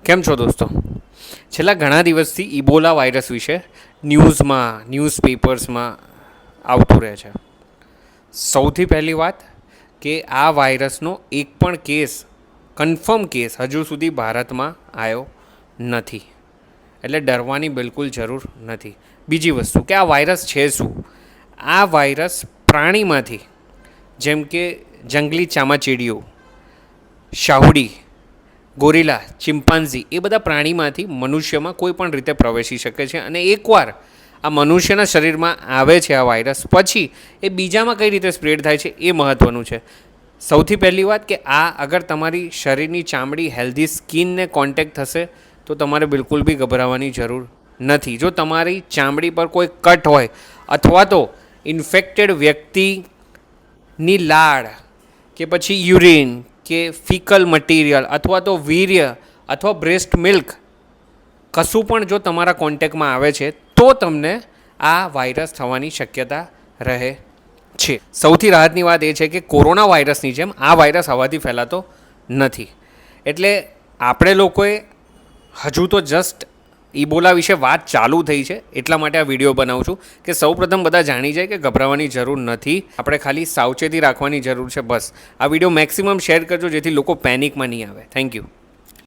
કેમ છો દોસ્તો? છેલ્લા ઘણા દિવસથી ઇબોલા વાયરસ વિશે ન્યૂઝપેપર્સમાં આવતું રહે છે. સૌથી પહેલી વાત કે આ વાયરસનો એક પણ કન્ફર્મ કેસ હજુ સુધી ભારતમાં આવ્યો નથી, એટલે ડરવાની બિલકુલ જરૂર નથી. બીજી વસ્તુ કે આ વાયરસ છે શું? આ વાયરસ પ્રાણીમાંથી, જેમ કે જંગલી ચામાચીડીઓ, શાહુડી, ગોરિલા, ચિમ્પાન્ઝી, એ બધા પ્રાણીમાંથી મનુષ્યમાં કોઈ પણ રીતે પ્રવેશી શકે છે. અને એકવાર આ મનુષ્યના શરીરમાં આવે છે આ વાયરસ, પછી એ બીજામાં કઈ રીતે સ્પ્રેડ થાય છે એ મહત્ત્વનું છે. સૌથી પહેલી વાત કે આ અગર તમારી શરીરની ચામડી, હેલ્ધી સ્કિનને કોન્ટેક્ટ થશે તો તમારે બિલકુલ બી ગભરાવાની જરૂર નથી. જો તમારી ચામડી પર કોઈ કટ હોય અથવા તો ઇન્ફેક્ટેડ વ્યક્તિની લાળ કે પછી યુરિન કે ફિકલ મટીરિયલ અથવા તો વીર્ય અથવા બ્રેસ્ટ મિલ્ક કશું પણ જો તમારા કોન્ટેક્ટમાં આવે છે તો તમને આ વાયરસ થવાની શક્યતા રહે છે. સૌથી રાહતની વાત એ છે કે કોરોના વાયરસની જેમ આ વાયરસ હવાથી ફેલાતો નથી. એટલે આપણે લોકોએ હજુ તો જસ્ટ ઇબોલા વિશે વાત ચાલુ થઈ છે, એટલા માટે આ વિડીયો બનાવું છું કે સૌપ્રથમ બધા જાણી જાય કે ગભરાવાની જરૂર નથી. આપણે ખાલી સાવચેતી રાખવાની જરૂર છે, બસ. આ વિડીયો મેક્સિમમ શેર કરજો જેથી લોકો પેનિકમાં નહીં આવે. Thank you.